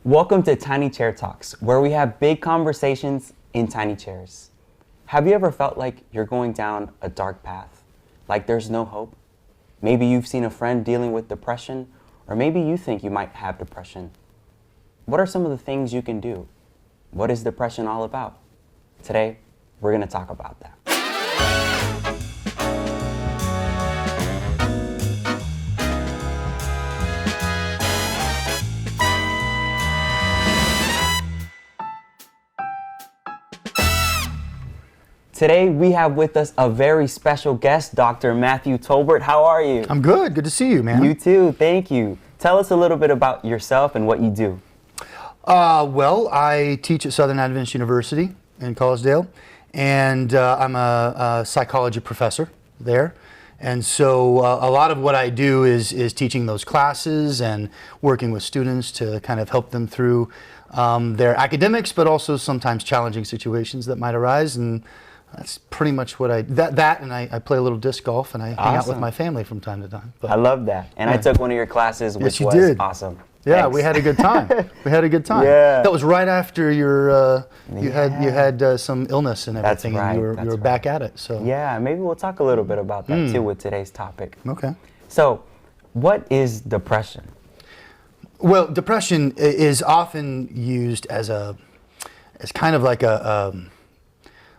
Welcome to Tiny Chair Talks, where we have big conversations in tiny chairs. Have you ever felt like you're going down a dark path, like there's no hope? Maybe you've seen a friend dealing with depression, or maybe you think you might have depression. What are some of the things you can do? What is depression all about? Today, we're going to talk about that. Today, we have with us a very special guest, Dr. Matthew Tolbert. How are you? I'm good. Good to see you, man. You too. Thank you. Tell us a little bit about yourself and what you do. Well, I teach at Southern Adventist University in Collegedale, and I'm a psychology professor there. And so a lot of what I do is teaching those classes and working with students to kind of help them through their academics, but also sometimes challenging situations that might arise. And that's pretty much what I play a little disc golf, and I hang out with my family from time to time. But, I love that. And I took one of your classes, which was awesome. Yeah, Thanks. we had a good time. Yeah. That was right after you had some illness and everything. That's right. And you were back at it. So yeah, maybe we'll talk a little bit about that too with today's topic. Okay. So, what is depression? Well, depression is often used as kind of like a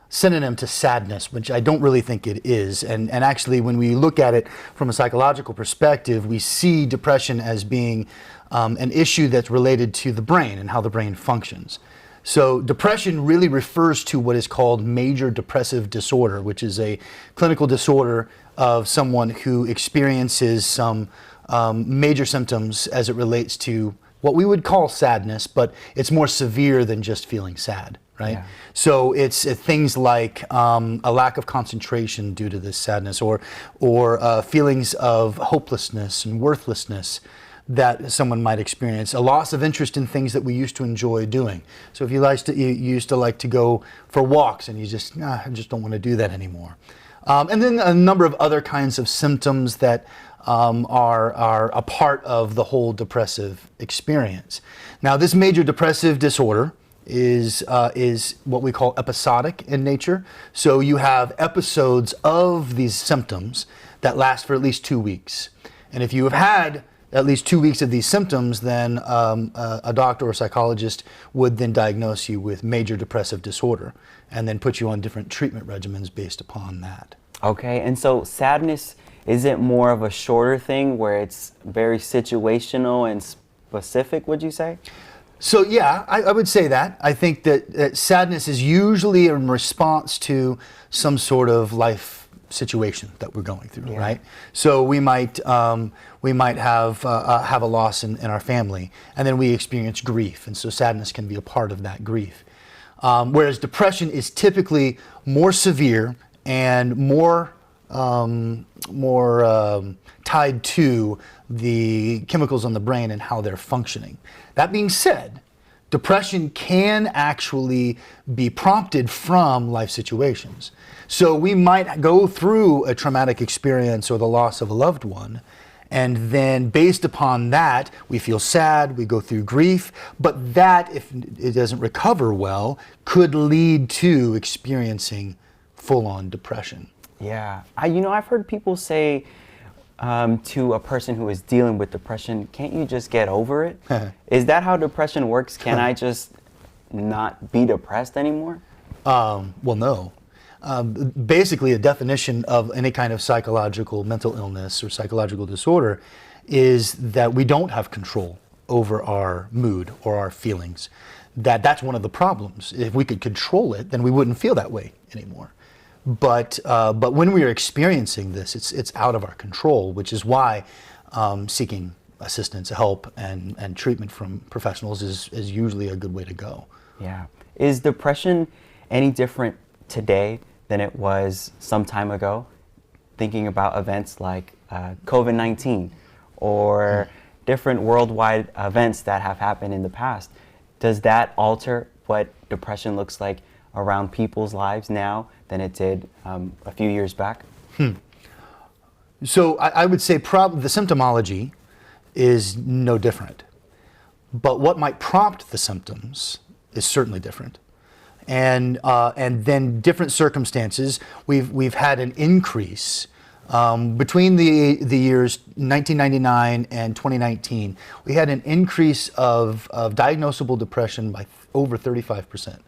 synonym to sadness, which I don't really think it is. And actually, when we look at it from a psychological perspective, we see depression as being an issue that's related to the brain and how the brain functions. So depression really refers to what is called major depressive disorder, which is a clinical disorder of someone who experiences some major symptoms as it relates to what we would call sadness, but it's more severe than just feeling sad. Right? Yeah. So it's things like a lack of concentration due to this sadness, or feelings of hopelessness and worthlessness that someone might experience, a loss of interest in things that we used to enjoy doing. So if you used to like to go for walks and you just, I just don't want to do that anymore. And then a number of other kinds of symptoms that are a part of the whole depressive experience. Now, this major depressive disorder is what we call episodic in nature. So you have episodes of these symptoms that last for at least 2 weeks. And if you have had at least 2 weeks of these symptoms, then a doctor or psychologist would then diagnose you with major depressive disorder and then put you on different treatment regimens based upon that. Okay, and so sadness, is it more of a shorter thing where it's very situational and specific, would you say? So yeah, I would say that. I think that sadness is usually in response to some sort of life situation that we're going through, right? So we might have a loss in our family, and then we experience grief, and so sadness can be a part of that grief. Whereas depression is typically more severe and more tied to the chemicals on the brain and how they're functioning. That being said, depression can actually be prompted from life situations. So we might go through a traumatic experience or the loss of a loved one, and then based upon that, we feel sad, we go through grief, but that, if it doesn't recover well, could lead to experiencing full-on depression. Yeah, I've heard people say to a person who is dealing with depression, can't you just get over it? Is that how depression works? Can I just not be depressed anymore? Well, no. Basically, a definition of any kind of psychological mental illness or psychological disorder is that we don't have control over our mood or our feelings. That's one of the problems. If we could control it, then we wouldn't feel that way anymore. But when we are experiencing this, it's out of our control, which is why seeking assistance, help, and treatment from professionals is usually a good way to go. Yeah. Is depression any different today than it was some time ago? Thinking about events like COVID-19 or different worldwide events that have happened in the past. Does that alter what depression looks like around people's lives now than it did a few years back? So I would say the symptomology is no different. but what might prompt the symptoms is certainly different. And then different circumstances. We've had an increase between the years 1999 and 2019. We had an increase of diagnosable depression by over 35%.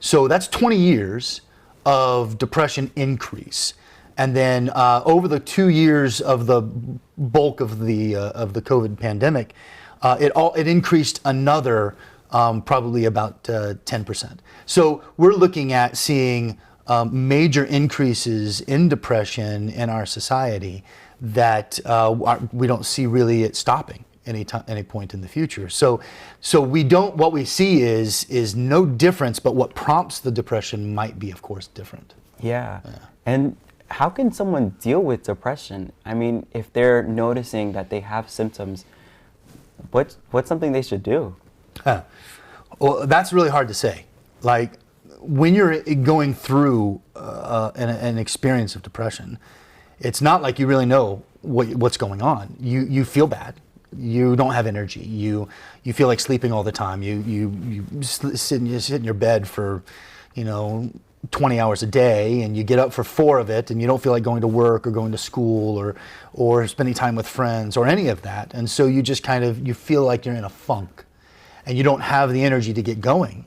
So that's 20 years of depression increase. And then over the 2 years of the bulk of the COVID pandemic, it increased another probably about 10%. So we're looking at seeing major increases in depression in our society that we don't see really it stopping any point in the future. So we don't. What we see is no difference, but what prompts the depression might be, of course, different. Yeah. And how can someone deal with depression? I mean, if they're noticing that they have symptoms, what's something they should do? Well, that's really hard to say. Like, when you're going through an experience of depression, it's not like you really know what's going on. You feel bad. You don't have energy. You feel like sleeping all the time. You sit in your bed for 20 hours a day, and you get up for 4 of it, and you don't feel like going to work or going to school or spending time with friends or any of that. And so you just you feel like you're in a funk, and you don't have the energy to get going.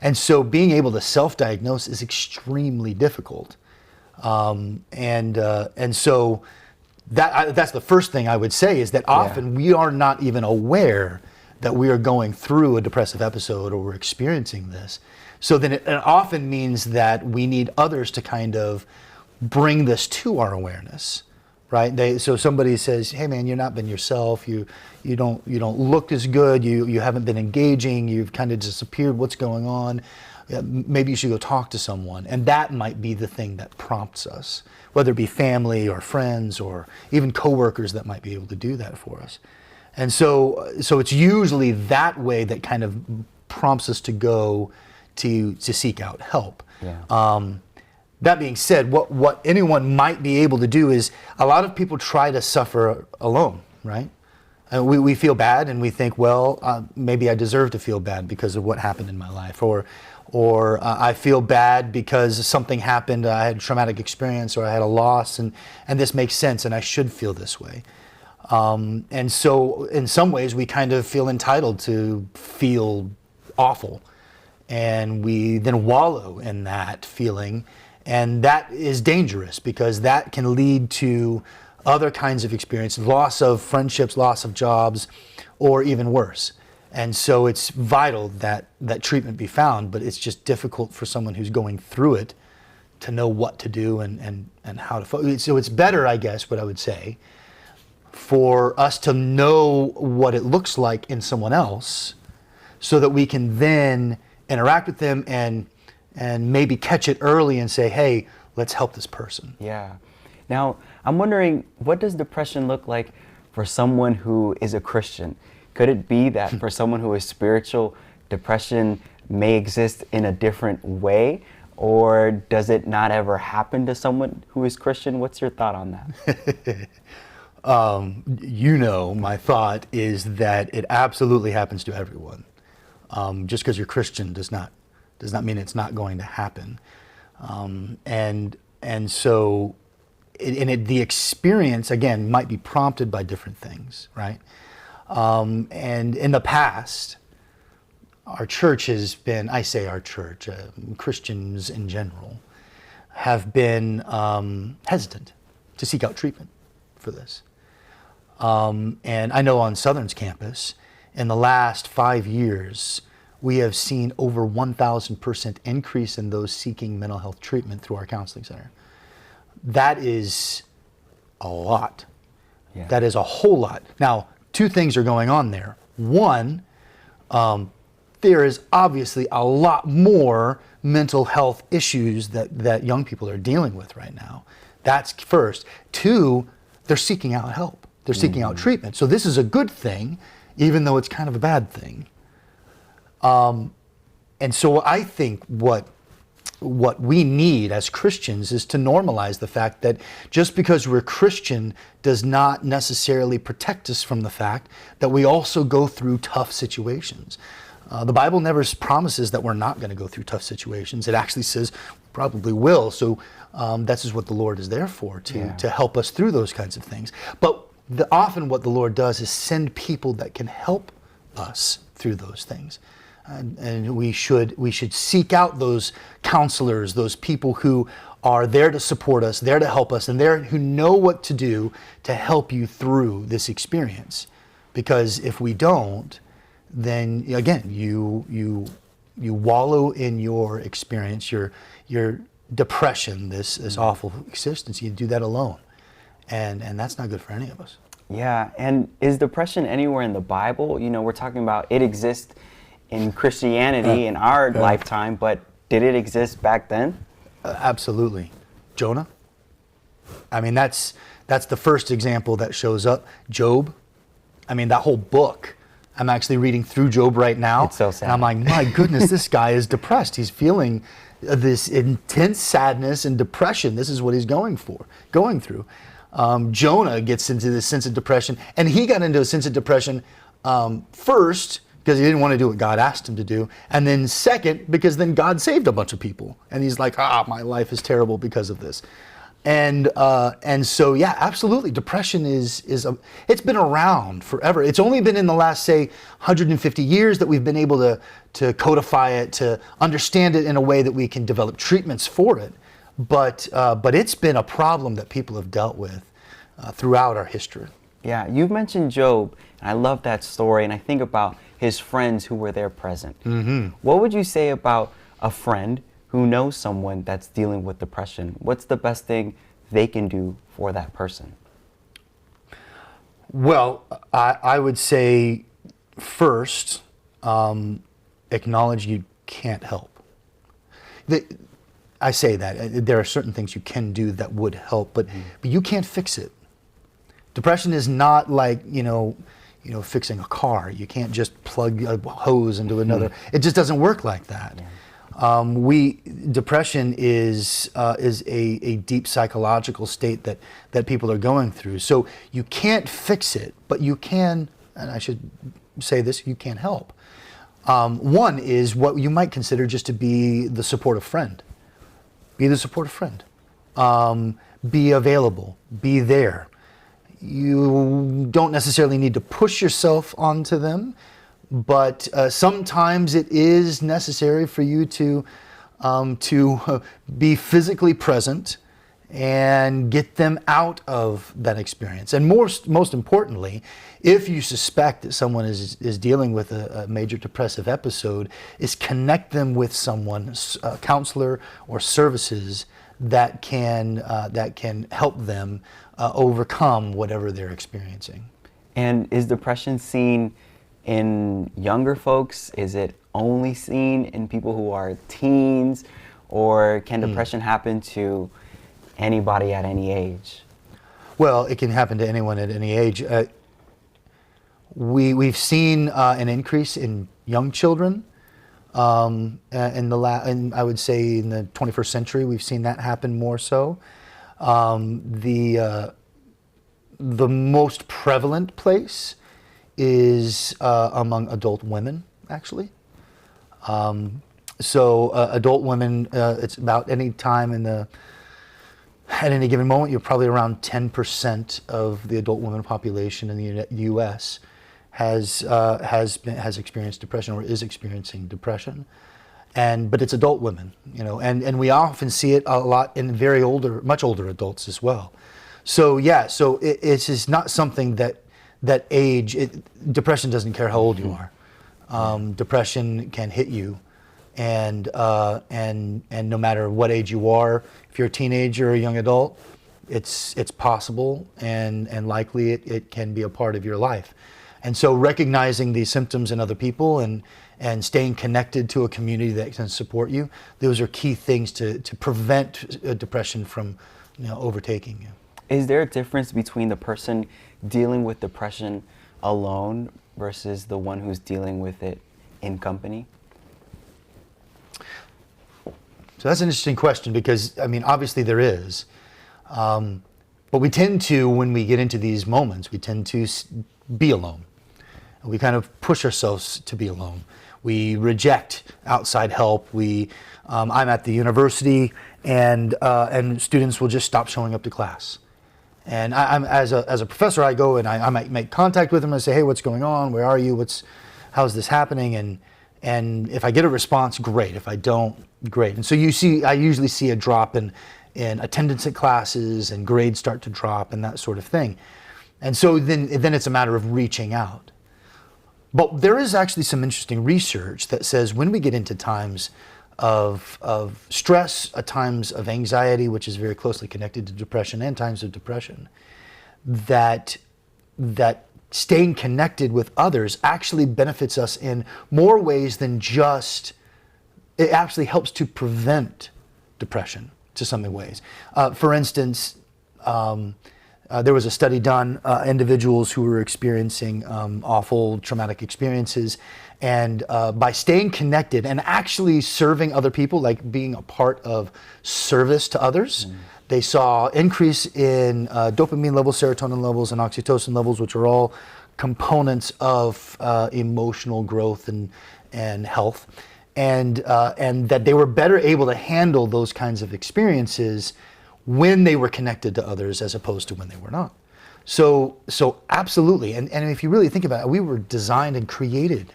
And so being able to self-diagnose is extremely difficult. And so that's the first thing I would say, is that often we are not even aware that we are going through a depressive episode or we're experiencing this. So then it often means that we need others to kind of bring this to our awareness, right? So somebody says, "Hey man, you're not been yourself. You don't look as good. You haven't been engaging. You've kind of disappeared. What's going on? Maybe you should go talk to someone." And that might be the thing that prompts us, whether it be family or friends or even coworkers that might be able to do that for us. And so it's usually that way that kind of prompts us to go to seek out help. Yeah. That being said, what anyone might be able to do is, a lot of people try to suffer alone, right? And we feel bad and we think, well, maybe I deserve to feel bad because of what happened in my life, or I feel bad because something happened, I had a traumatic experience, or I had a loss, and this makes sense and I should feel this way. And so in some ways we kind of feel entitled to feel awful, and we then wallow in that feeling, and that is dangerous because that can lead to other kinds of experiences, loss of friendships, loss of jobs, or even worse. And so it's vital that treatment be found, but it's just difficult for someone who's going through it to know what to do and how to focus. So it's better, I guess, what I would say, for us to know what it looks like in someone else so that we can then interact with them and maybe catch it early and say, hey, let's help this person. Yeah. Now, I'm wondering, what does depression look like for someone who is a Christian? Could it be that for someone who is spiritual, depression may exist in a different way? Or does it not ever happen to someone who is Christian? What's your thought on that? My thought is that it absolutely happens to everyone. Just because you're Christian does not mean it's not going to happen. So the experience, again, might be prompted by different things, right? And in the past, our church has been, I say our church, Christians in general, have been hesitant to seek out treatment for this. And I know on Southern's campus, in the last 5 years, we have seen over 1,000% increase in those seeking mental health treatment through our counseling center. That is a lot. Yeah. That is a whole lot. Now, 2 things are going on there. One, there is obviously a lot more mental health issues that young people are dealing with right now. That's first. 2, they're seeking out help. They're seeking out treatment. So this is a good thing, even though it's kind of a bad thing. And so I think what what we need as Christians is to normalize the fact that just because we're Christian does not necessarily protect us from the fact that we also go through tough situations. The Bible never promises that we're not going to go through tough situations. It actually says we probably will. So that's just what the Lord is there for, to help us through those kinds of things. But often what the Lord does is send people that can help us through those things. And we should seek out those counselors, those people who are there to support us, there to help us, and who know what to do to help you through this experience. Because if we don't, then again, you wallow in your experience, your depression, this awful existence. You do that alone, and that's not good for any of us. Yeah, and is depression anywhere in the Bible? You know, we're talking about it exists in Christianity in our lifetime, but did it exist back then? Absolutely. Jonah? I mean, that's the first example that shows up. Job? I mean, that whole book. I'm actually reading through Job right now. It's so sad. And I'm like, my goodness, this guy is depressed. He's feeling this intense sadness and depression. This is what he's going through. Jonah gets into this sense of depression, and he got into a sense of depression first because he didn't want to do what God asked him to do, and then second because then God saved a bunch of people, and he's like, my life is terrible because of this. And so yeah, absolutely, depression it's been around forever. It's only been in the last, say, 150 years that we've been able to codify it, to understand it in a way that we can develop treatments for it. But it's been a problem that people have dealt with throughout our history. Yeah, you've mentioned Job, and I love that story, and I think about his friends who were there present. Mm-hmm. What would you say about a friend who knows someone that's dealing with depression? What's the best thing they can do for that person? Well, I would say first, acknowledge you can't help. I say that there are certain things you can do that would help, but you can't fix it. Depression is not like fixing a car. You can't just plug a hose into another. It just doesn't work like that. Yeah. Depression is a deep psychological state that people are going through. So you can't fix it, but you can, and I should say this, you can help. One is what you might consider just to be the supportive friend. Be the supportive friend. Be available. Be there. You don't necessarily need to push yourself onto them, but sometimes it is necessary for you to be physically present and get them out of that experience. And most importantly, if you suspect that someone is dealing with a major depressive episode, is connect them with someone, a counselor or services that can help them overcome whatever they're experiencing. And is depression seen in younger folks? Is it only seen in people who are teens? Or can depression happen to anybody at any age? Well, it can happen to anyone at any age. We've seen an increase in young children. And I would say in the 21st century, we've seen that happen more so. The most prevalent place is among adult women, actually. So adult women, it's about any time at any given moment, you're probably around 10% of the adult women population in the U.S. has experienced depression or is experiencing depression, but it's adult women, and we often see it a lot in much older adults as well. So yeah, it's just not something that age. Depression doesn't care how old you are. Depression can hit you, and no matter what age you are, if you're a teenager or a young adult, it's possible and likely it can be a part of your life. And so recognizing these symptoms in other people and staying connected to a community that can support you, those are key things to prevent depression from overtaking you. Is there a difference between the person dealing with depression alone versus the one who's dealing with it in company? So that's an interesting question because, I mean, obviously there is. But we tend to, when we get into these moments, we tend to be alone. We kind of push ourselves to be alone. We reject outside help. I'm at the university, and students will just stop showing up to class. And I'm as a professor, I go and I might make contact with them and say, hey, what's going on? Where are you? How's this happening? And if I get a response, great. If I don't, great. And so I usually see a drop in attendance at classes, and grades start to drop and that sort of thing. And so then it's a matter of reaching out. But there is actually some interesting research that says when we get into times of stress, times of anxiety, which is very closely connected to depression, and times of depression, that staying connected with others actually benefits us in more ways than just, it actually helps to prevent depression to some ways. For instance, there was a study done, individuals who were experiencing awful traumatic experiences, and by staying connected and actually serving other people, like being a part of service to others, they saw increase in dopamine levels, serotonin levels, and oxytocin levels, which are all components of emotional growth and health, and that they were better able to handle those kinds of experiences when they were connected to others as opposed to when they were not. So absolutely, and if you really think about it, we were designed and created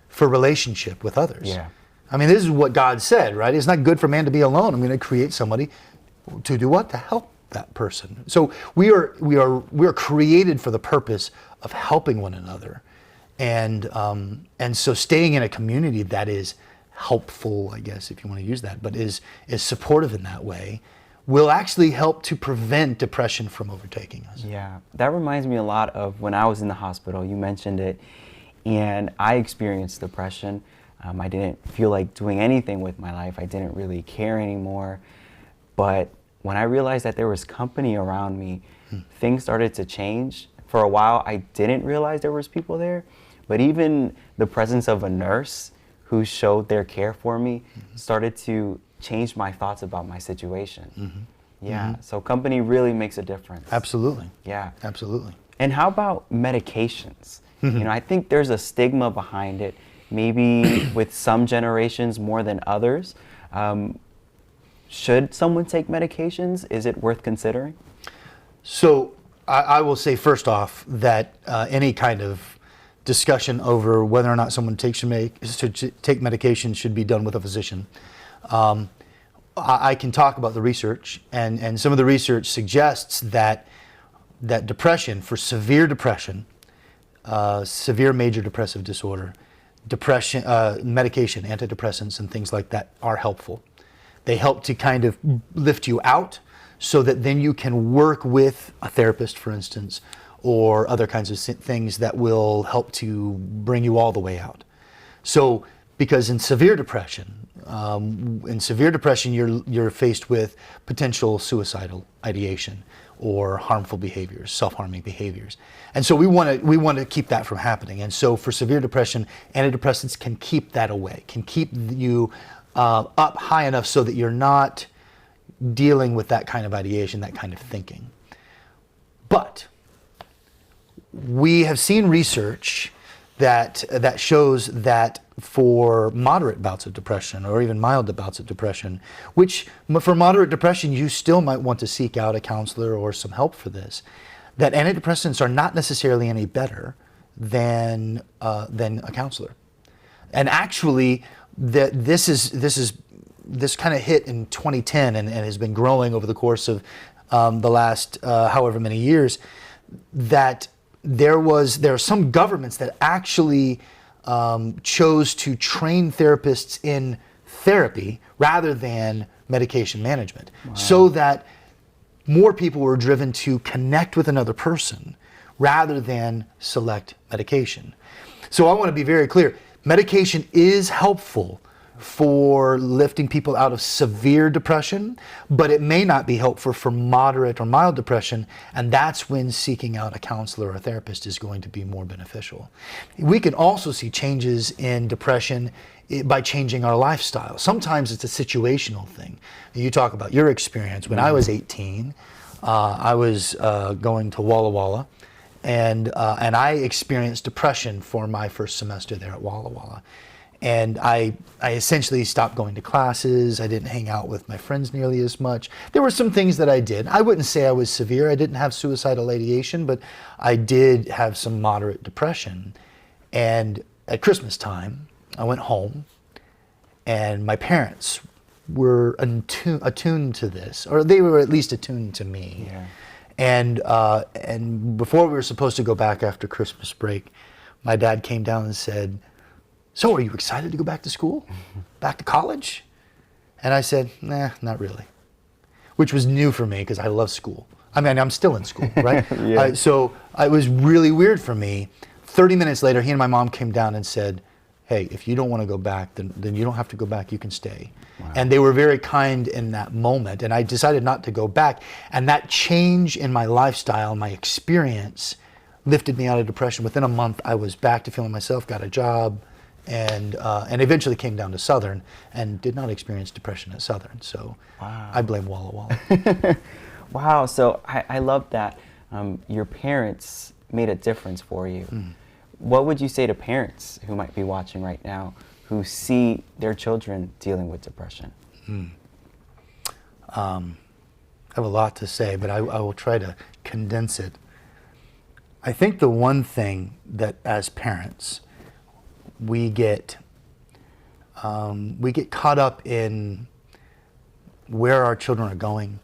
for relationship with others. Yeah. I mean, this is what God said, right? It's not good for man to be alone. I'm going to create somebody to do what? To help that person. So we are created for the purpose of helping one another, and so staying in a community that is helpful, I guess, if you want to use that, but is supportive in that way, will actually help to prevent depression from overtaking us. Yeah, that reminds me a lot of when I was in the hospital. You mentioned it, and I experienced depression. I didn't feel like doing anything with my life. I didn't really care anymore. But when I realized that there was company around me, things started to change. For a while, I didn't realize there was people there, but even the presence of a nurse who showed their care for me started to change my thoughts about my situation. Yeah, so company really makes a difference. Absolutely. Yeah. Absolutely. And how about medications? You know, I think there's a stigma behind it, maybe with some generations more than others. Should someone take medications? Is it worth considering? So I will say first off that any kind of discussion over whether or not someone should take medication should be done with a physician. I can talk about the research, and some of the research suggests that depression, for severe depression, severe major depressive disorder, medication, antidepressants and things like that are helpful. They help to kind of lift you out so that then you can work with a therapist, for instance, or other kinds of things that will help to bring you all the way out. So, because in severe depression, you're faced with potential suicidal ideation or harmful behaviors, self-harming behaviors. And so we want to keep that from happening. And so for severe depression, antidepressants can keep that away, can keep you up high enough so that you're not dealing with that kind of ideation, that kind of thinking. But we have seen research that shows that for moderate bouts of depression or even mild bouts of depression, which for moderate depression you still might want to seek out a counselor or some help for this, that antidepressants are not necessarily any better than a counselor. And actually, this kind of hit in 2010 and has been growing over the course of the last however many years, that there are some governments that actually chose to train therapists in therapy rather than medication management. Wow. So that more people were driven to connect with another person rather than select medication. So I want to be very clear. Medication is helpful for lifting people out of severe depression, but it may not be helpful for moderate or mild depression, and that's when seeking out a counselor or a therapist is going to be more beneficial. We can also see changes in depression by changing our lifestyle. Sometimes it's a situational thing. You talk about your experience. When I was 18, I was going to Walla Walla, and I experienced depression for my first semester there at Walla Walla. And I essentially stopped going to classes. I didn't hang out with my friends nearly as much. There were some things that I did. I wouldn't say I was severe. I didn't have suicidal ideation, but I did have some moderate depression. And at Christmas time, I went home, and my parents were attuned to this, or they were at least attuned to me. Yeah. And before we were supposed to go back after Christmas break, my dad came down and said, "So, are you excited to go back to school? Back to college?" And I said, "Nah, not really." Which was new for me because I love school. I mean, I'm still in school, right? Yeah. So it was really weird for me. 30 minutes later, he and my mom came down and said, "Hey, if you don't want to go back, then you don't have to go back, you can stay." Wow. And they were very kind in that moment, and I decided not to go back. And that change in my lifestyle, my experience, lifted me out of depression. Within a month, I was back to feeling myself, got a job, and eventually came down to Southern and did not experience depression at Southern. So wow. I blame Walla Walla. Wow, so I love that your parents made a difference for you. What would you say to parents who might be watching right now who see their children dealing with depression? I have a lot to say, but I will try to condense it. I think the one thing that as parents, we get caught up in where our children are going,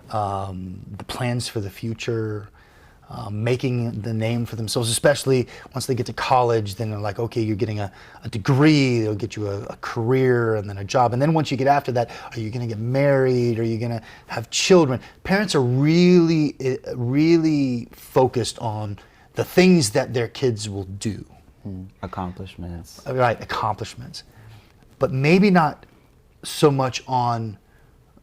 the plans for the future, making the name for themselves, especially once they get to college. Then they're like, okay, you're getting a degree, they'll get you a career and then a job. And then once you get after that, are you going to get married? Are you going to have children? Parents are really, really focused on the things that their kids will do. Accomplishments. Right, accomplishments. But maybe not so much on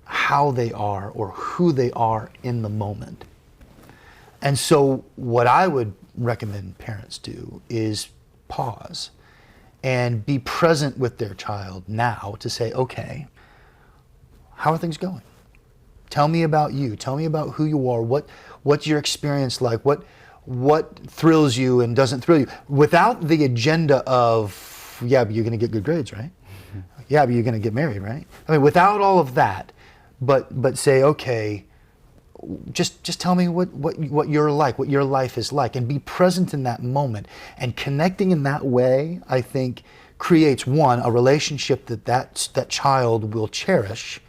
how they are or who they are in the moment. And so what I would recommend parents do is pause and be present with their child now to say, okay, how are things going? Tell me about you. Tell me about who you are. What's your experience like? What thrills you and doesn't thrill you? Without the agenda of, yeah, but you're going to get good grades, right? Yeah, but you're going to get married, right? I mean, without all of that, but say, okay, just tell me what you're like, what your life is like, and be present in that moment. And connecting in that way, I think, creates, one, a relationship that child will cherish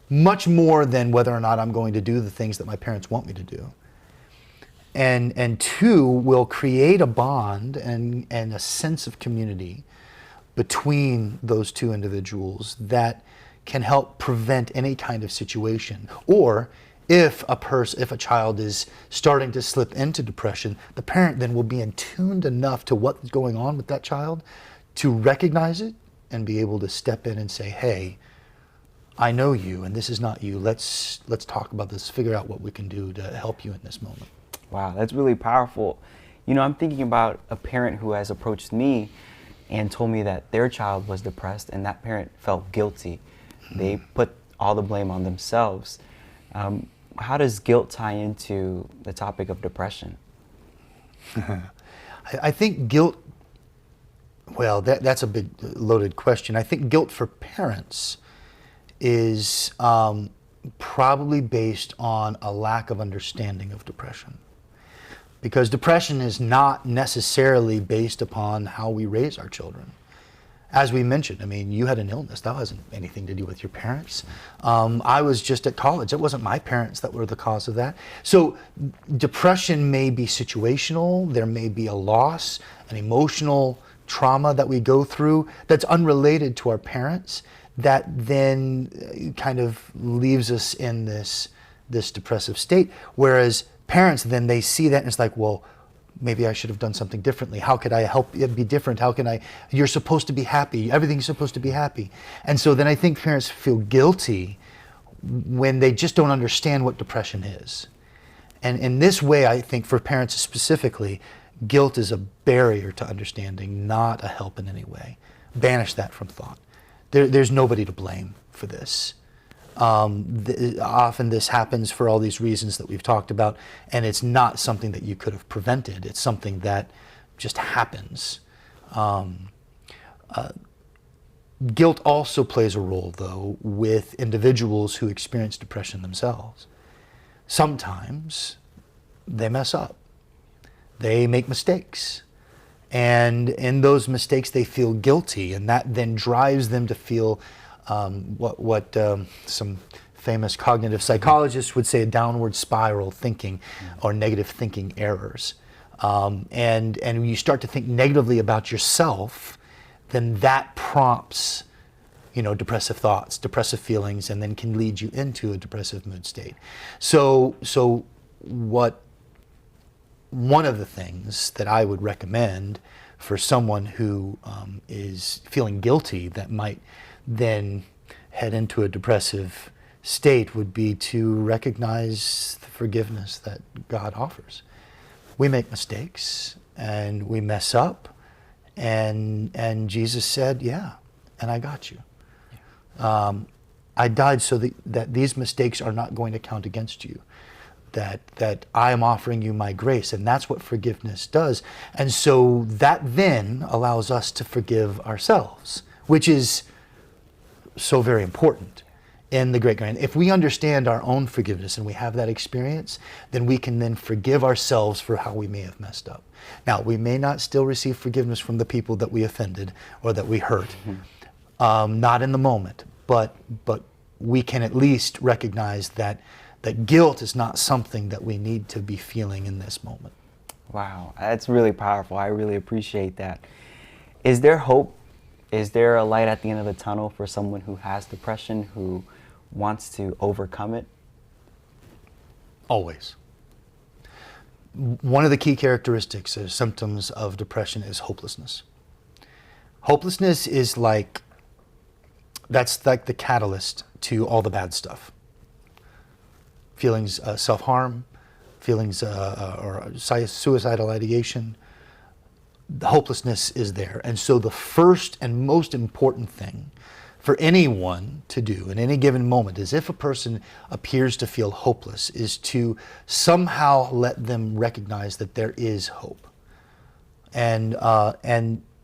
much more than whether or not I'm going to do the things that my parents want me to do. And two, will create a bond and a sense of community between those two individuals that can help prevent any kind of situation. Or if a child is starting to slip into depression, the parent then will be attuned enough to what's going on with that child to recognize it and be able to step in and say, hey, I know you and this is not you. Let's talk about this, figure out what we can do to help you in this moment. Wow, that's really powerful. You know, I'm thinking about a parent who has approached me and told me that their child was depressed and that parent felt guilty. They put all the blame on themselves. How does guilt tie into the topic of depression? I think guilt, well, that's a big loaded question. I think guilt for parents is probably based on a lack of understanding of depression. Because depression is not necessarily based upon how we raise our children. As we mentioned, I mean, you had an illness. That wasn't anything to do with your parents. I was just at college. It wasn't my parents that were the cause of that. So depression may be situational. There may be a loss, an emotional trauma that we go through that's unrelated to our parents that then kind of leaves us in this depressive state. Whereas parents, then they see that and it's like, well, maybe I should have done something differently. How could I help it be different? You're supposed to be happy. Everything's supposed to be happy. And so then I think parents feel guilty when they just don't understand what depression is. And in this way, I think for parents specifically, guilt is a barrier to understanding, not a help in any way. Banish that from thought. There's nobody to blame for this. Often this happens for all these reasons that we've talked about, and it's not something that you could have prevented. It's something that just happens. Guilt also plays a role, though, with individuals who experience depression themselves. Sometimes they mess up. They make mistakes. And in those mistakes, they feel guilty, and that then drives them to feel what some famous cognitive psychologists would say a downward spiral thinking or negative thinking errors. And when you start to think negatively about yourself, then that prompts, depressive thoughts, depressive feelings, and then can lead you into a depressive mood state. So one of the things that I would recommend for someone who is feeling guilty that might then head into a depressive state would be to recognize the forgiveness that God offers. We make mistakes and we mess up, and Jesus said, yeah, and I got you. I died so that these mistakes are not going to count against you. That I am offering you my grace, and that's what forgiveness does. And so that then allows us to forgive ourselves, which is so very important in the Great Grand. If we understand our own forgiveness and we have that experience, then we can then forgive ourselves for how we may have messed up. Now, we may not still receive forgiveness from the people that we offended or that we hurt, not in the moment, but we can at least recognize that guilt is not something that we need to be feeling in this moment. Wow, that's really powerful. I really appreciate that. Is there hope? Is there a light at the end of the tunnel for someone who has depression, who wants to overcome it? Always. One of the key characteristics or symptoms of depression is hopelessness. Hopelessness is that's like the catalyst to all the bad stuff. Feelings self-harm, feelings or suicidal ideation. The hopelessness is there. And so the first and most important thing for anyone to do in any given moment is, if a person appears to feel hopeless, is to somehow let them recognize that there is hope. And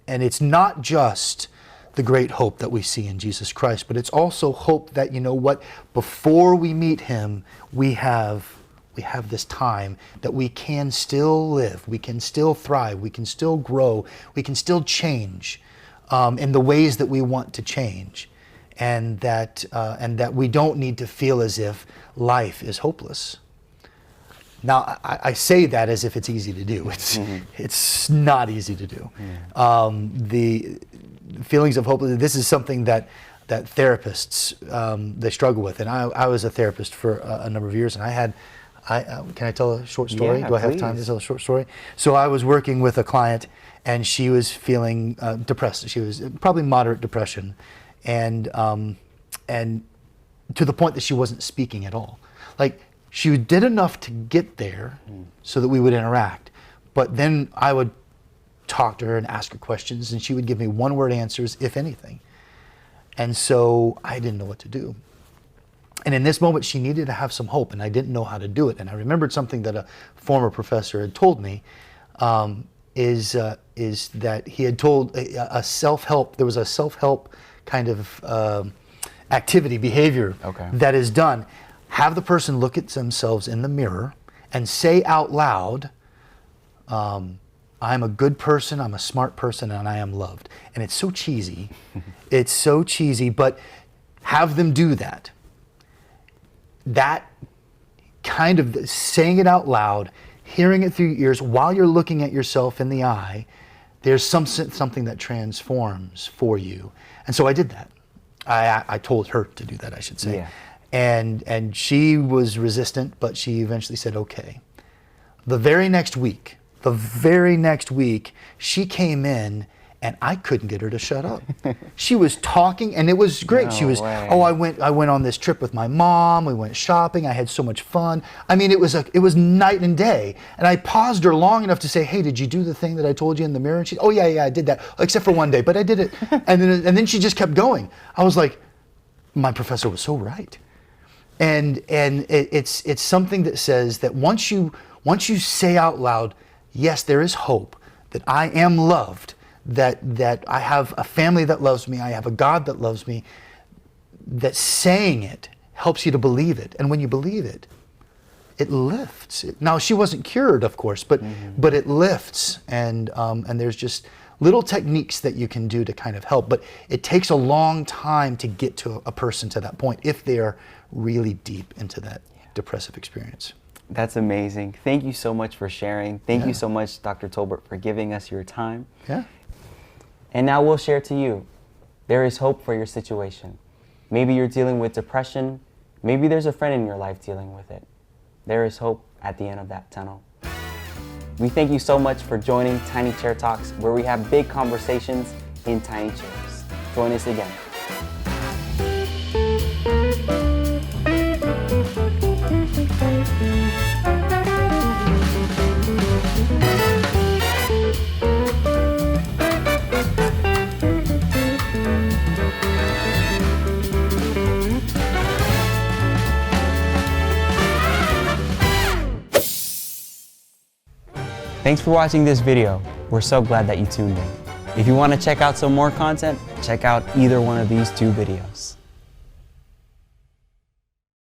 it's not just the great hope that we see in Jesus Christ, but it's also hope that, before we meet him, we have this time that we can still live, we can still thrive, we can still grow, we can still change in the ways that we want to change, and that we don't need to feel as if life is hopeless. Now, I say that as if it's easy to do. It's not easy to do. The feelings of hopelessness, this is something that therapists, they struggle with. And I was a therapist for a number of years, and can I tell a short story? Yeah, Do I have please. time to tell a short story? So I was working with a client, and she was feeling depressed. She was probably moderate depression, and to the point that she wasn't speaking at all. She did enough to get there so that we would interact, but then I would talk to her and ask her questions, and she would give me one-word answers, if anything. And so I didn't know what to do. And in this moment, she needed to have some hope, and I didn't know how to do it. And I remembered something that a former professor had told me, is that he had told a self-help, there was a self-help kind of activity, behavior that is done. Have the person look at themselves in the mirror and say out loud, I'm a good person, I'm a smart person, and I am loved. And it's so cheesy. It's so cheesy, but have them do that. That kind of saying it out loud, hearing it through your ears while you're looking at yourself in the eye, there's something that transforms for you. And so I did that. I told her to do that, I should say. Yeah. And she was resistant, but she eventually said, okay. The very next week, The very next week, she came in and I couldn't get her to shut up. She was talking and it was great. No She was, way. oh, I went on this trip with my mom. We went shopping. I had so much fun. I mean, it was night and day. And I paused her long enough to say, hey, did you do the thing that I told you in the mirror? And she, oh yeah, I did that. Except for one day, but I did it. And then she just kept going. I was like, my professor was so right. And it's something that says that once you say out loud, yes, there is hope, that I am loved, that I have a family that loves me, I have a God that loves me, that saying it helps you to believe it. And when you believe it, it lifts. Now, she wasn't cured, of course, but it lifts. And there's just little techniques that you can do to kind of help. But it takes a long time to get to a person to that point if they are really deep into that depressive experience. That's amazing. Thank you so much for sharing. Thank you so much, Dr. Tolbert, for giving us your time. Yeah. And now we'll share to you, there is hope for your situation. Maybe you're dealing with depression. Maybe there's a friend in your life dealing with it. There is hope at the end of that tunnel. We thank you so much for joining Tiny Chair Talks, where we have big conversations in tiny chairs. Join us again. Thanks for watching this video. We're so glad that you tuned in. If you want to check out some more content, check out either one of these two videos.